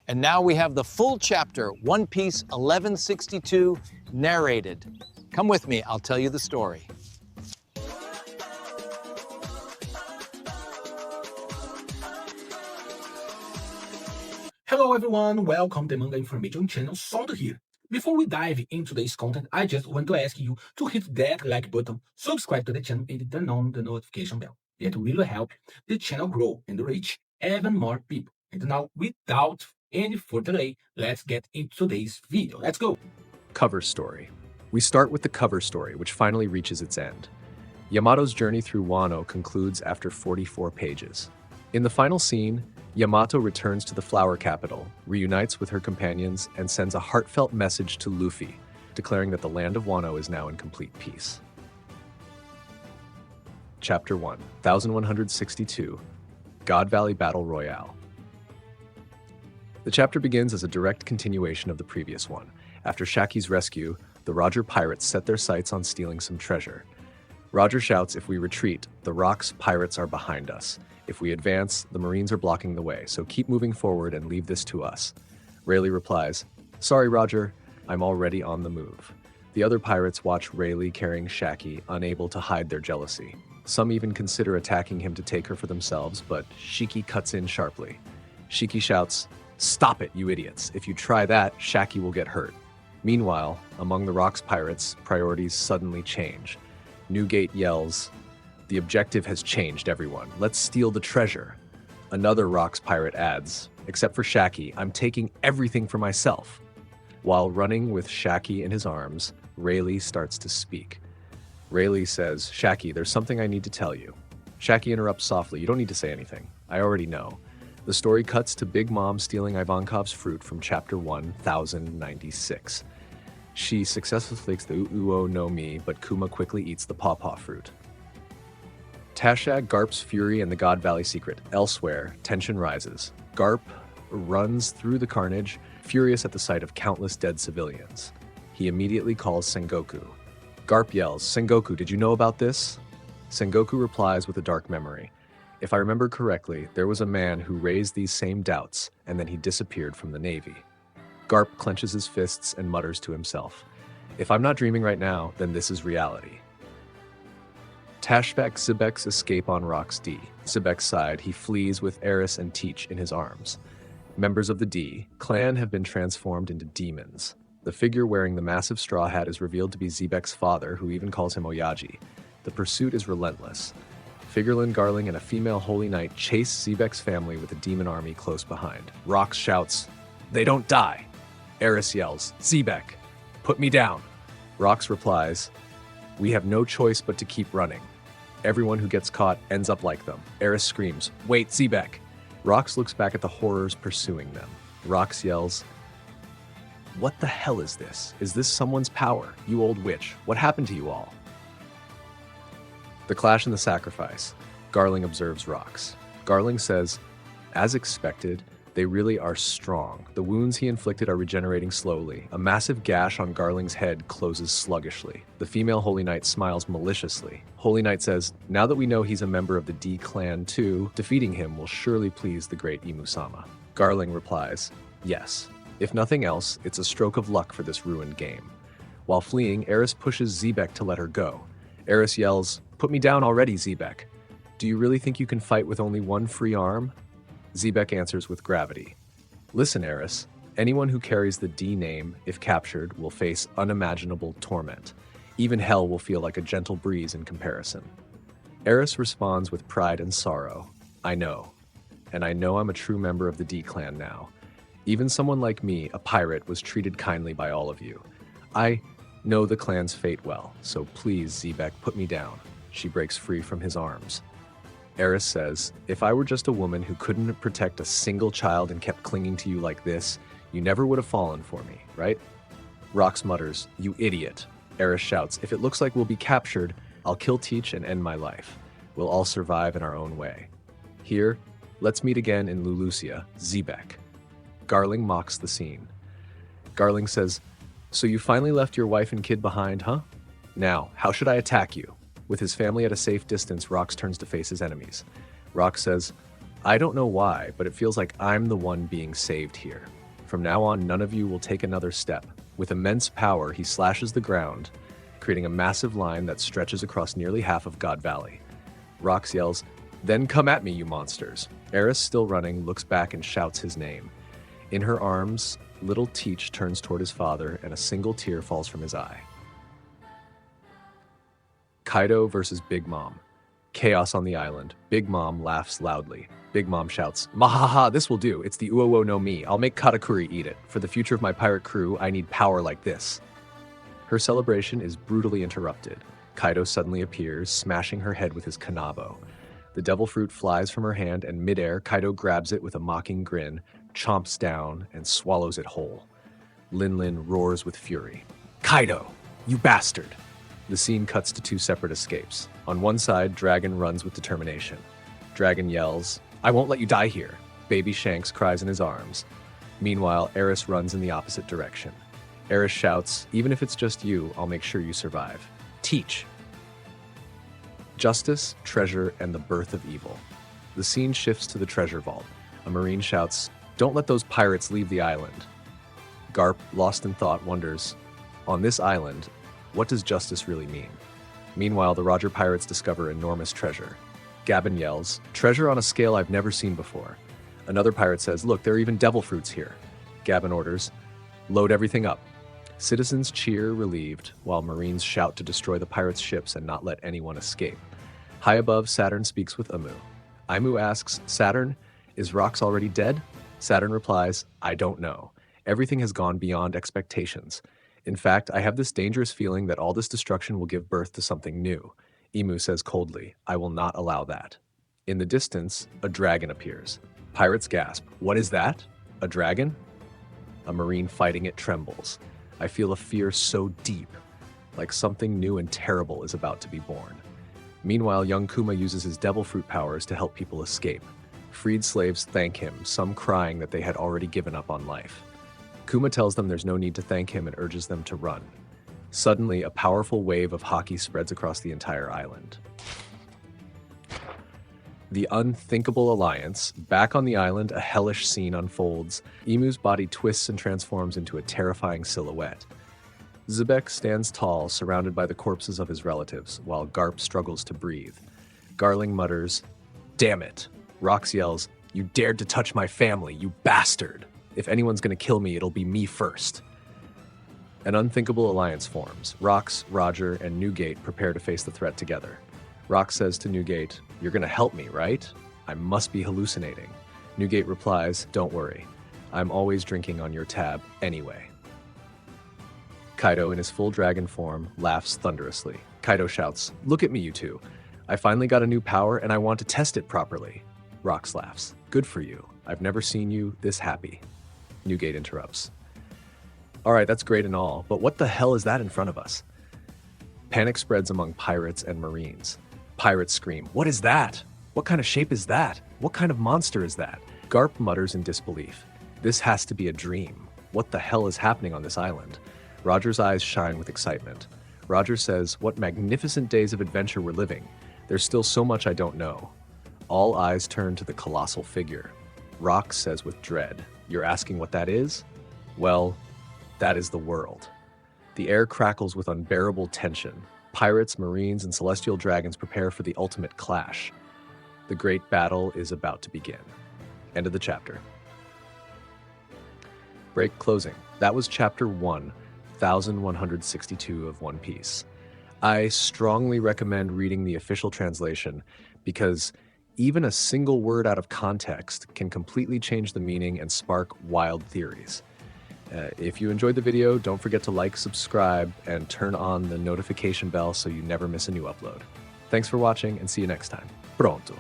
And now we have the full chapter, One Piece 1162, narrated. Come with me, I'll tell you the story. Hello everyone, welcome to Manga Information Channel, Sound here. Before we dive into today's content, I just want to ask you to hit that like button, subscribe to the channel and turn on the notification bell. That will help the channel grow and reach even more people. And now, without any further delay, let's get into today's video. Let's go! Cover story. We start with the cover story, which finally reaches its end. Yamato's journey through Wano concludes after 44 pages. In the final scene, Yamato returns to the Flower Capital, reunites with her companions, and sends a heartfelt message to Luffy, declaring that the land of Wano is now in complete peace. Chapter 1, 1162, God Valley Battle Royale. The chapter begins as a direct continuation of the previous one. After Shaki's rescue, the Roger pirates set their sights on stealing some treasure. Roger shouts, "If we retreat, the Rock's pirates are behind us. If we advance, the Marines are blocking the way, so keep moving forward and leave this to us." Rayleigh replies, "Sorry, Roger, I'm already on the move." The other pirates watch Rayleigh carrying Shaki, unable to hide their jealousy. Some even consider attacking him to take her for themselves, but Shiki cuts in sharply. Shiki shouts, "Stop it, you idiots. If you try that, Shaki will get hurt." Meanwhile, among the Rock's pirates, priorities suddenly change. Newgate yells, "The objective has changed, everyone. Let's steal the treasure." Another Rock's pirate adds, "Except for Shaki, I'm taking everything for myself." While running with Shaki in his arms, Rayleigh starts to speak. Rayleigh says, "Shaki, there's something I need to tell you." Shaki interrupts softly, "You don't need to say anything. I already know." The story cuts to Big Mom stealing Ivankov's fruit from chapter 1096. She successfully takes the Uo no Mi, but Kuma quickly eats the pawpaw fruit. Tashag, Garp's fury, and the God Valley secret. Elsewhere, tension rises. Garp runs through the carnage, furious at the sight of countless dead civilians. He immediately calls Sengoku. Garp yells, "Sengoku, did you know about this?" Sengoku replies with a dark memory. "If I remember correctly, there was a man who raised these same doubts, and then he disappeared from the Navy." Garp clenches his fists and mutters to himself, "If I'm not dreaming right now, then this is reality." Tashback Zebec's escape on Rocks D. Zebec's side, he flees with Eris and Teach in his arms. Members of the D clan have been transformed into demons. The figure wearing the massive straw hat is revealed to be Zebec's father, who even calls him Oyaji. The pursuit is relentless. Figurlin, Garling, and a female Holy Knight chase Zebec's family with a demon army close behind. Rocks shouts, "They don't die!" Eris yells, "Zebec, put me down!" Rocks replies, "We have no choice but to keep running. Everyone who gets caught ends up like them." Eris screams, "Wait, Zebec!" Rocks looks back at the horrors pursuing them. Rocks yells, "What the hell is this? Is this someone's power? You old witch, what happened to you all?" The clash and the sacrifice. Garling observes Rocks. Garling says, "As expected, they really are strong. The wounds he inflicted are regenerating slowly. A massive gash on Garling's head closes sluggishly. The female Holy Knight smiles maliciously. Holy Knight says, "Now that we know he's a member of the D clan too, defeating him will surely please the great Imusama." Garling replies, "Yes. If nothing else, it's a stroke of luck for this ruined game." While fleeing, Eris pushes Zebec to let her go. Eris yells, "Put me down already, Zebec. Do you really think you can fight with only one free arm?" Zebec answers with gravity, "Listen, Eris, anyone who carries the D name, if captured, will face unimaginable torment. Even hell will feel like a gentle breeze in comparison." Eris responds with pride and sorrow, "I know. And I know I'm a true member of the D clan now. Even someone like me, a pirate, was treated kindly by all of you. I know the clan's fate well, so please, Zebec, put me down." She breaks free from his arms. Eris says, "If I were just a woman who couldn't protect a single child and kept clinging to you like this, you never would have fallen for me, right?" Rocks mutters, "You idiot." Eris shouts, "If it looks like we'll be captured, I'll kill Teach and end my life. We'll all survive in our own way. Here, let's meet again in Lulusia, Zebec." Garling mocks the scene. Garling says, "So you finally left your wife and kid behind, huh? Now, how should I attack you?" With his family at a safe distance, Rocks turns to face his enemies. Rocks says, "I don't know why, but it feels like I'm the one being saved here." From now on, none of you will take another step. With immense power, he slashes the ground, creating a massive line that stretches across nearly half of God Valley. Rox yells, "Then come at me, you monsters." Eris, still running, looks back and shouts his name. In her arms, little Teach turns toward his father, and a single tear falls from his eye. Kaido versus Big Mom. Chaos on the island. Big Mom laughs loudly. Big Mom shouts, "Mahaha, this will do. It's the Uowo no Mi. I'll make Katakuri eat it. For the future of my pirate crew, I need power like this." Her celebration is brutally interrupted. Kaido suddenly appears, smashing her head with his kanabo. The devil fruit flies from her hand, and midair, Kaido grabs it with a mocking grin, chomps down, and swallows it whole. Lin Lin roars with fury. "Kaido, you bastard!" The scene cuts to two separate escapes. On one side, Dragon runs with determination. Dragon yells, "I won't let you die here." Baby Shanks cries in his arms. Meanwhile, Eris runs in the opposite direction. Eris shouts, "Even if it's just you, I'll make sure you survive. Teach." Justice, treasure, and the birth of evil. The scene shifts to the treasure vault. A Marine shouts, "Don't let those pirates leave the island." Garp, lost in thought, wonders, on this island, what does justice really mean? Meanwhile, the Roger pirates discover enormous treasure. Gabin yells, "Treasure on a scale I've never seen before." Another pirate says, "Look, there are even devil fruits here." Gabin orders, "Load everything up." Citizens cheer, relieved, while Marines shout to destroy the pirates' ships and not let anyone escape. High above, Saturn speaks with Amu. Aimu asks, "Saturn, is Rox already dead?" Saturn replies, "I don't know. Everything has gone beyond expectations. In fact, I have this dangerous feeling that all this destruction will give birth to something new." Imu says coldly, "I will not allow that." In the distance, a dragon appears. Pirates gasp, "What is that? A dragon?" A Marine fighting it trembles. I feel a fear so deep, like something new and terrible is about to be born. Meanwhile, young Kuma uses his devil fruit powers to help people escape. Freed slaves thank him, some crying that they had already given up on life. Kuma tells them there's no need to thank him and urges them to run. Suddenly, a powerful wave of Haki spreads across the entire island. The unthinkable alliance. Back on the island, a hellish scene unfolds. Imu's body twists and transforms into a terrifying silhouette. Zebec stands tall, surrounded by the corpses of his relatives, while Garp struggles to breathe. Garling mutters, "Damn it." Rox yells, "You dared to touch my family, you bastard. If anyone's gonna kill me, it'll be me first." An unthinkable alliance forms. Rox, Roger, and Newgate prepare to face the threat together. Rox says to Newgate, "You're gonna help me, right? I must be hallucinating." Newgate replies, "Don't worry. I'm always drinking on your tab anyway." Kaido, in his full dragon form, laughs thunderously. Kaido shouts, "Look at me, you two. I finally got a new power and I want to test it properly." Rox laughs, "Good for you. I've never seen you this happy." Newgate interrupts. "All right, that's great and all, but what the hell is that in front of us?" Panic spreads among pirates and Marines. Pirates scream, "What is that? What kind of shape is that? What kind of monster is that?" Garp mutters in disbelief. "This has to be a dream. What the hell is happening on this island?" Roger's eyes shine with excitement. Roger says, "What magnificent days of adventure we're living. There's still so much I don't know." All eyes turn to the colossal figure. Rox says with dread, "You're asking what that is? Well, that is the world." The air crackles with unbearable tension. Pirates, Marines, and celestial dragons prepare for the ultimate clash. The great battle is about to begin. End of the chapter. Break closing. That was chapter 1, 1162 of One Piece. I strongly recommend reading the official translation because even a single word out of context can completely change the meaning and spark wild theories. If you enjoyed the video, don't forget to like, subscribe, and turn on the notification bell so you never miss a new upload. Thanks for watching and see you next time. Pronto.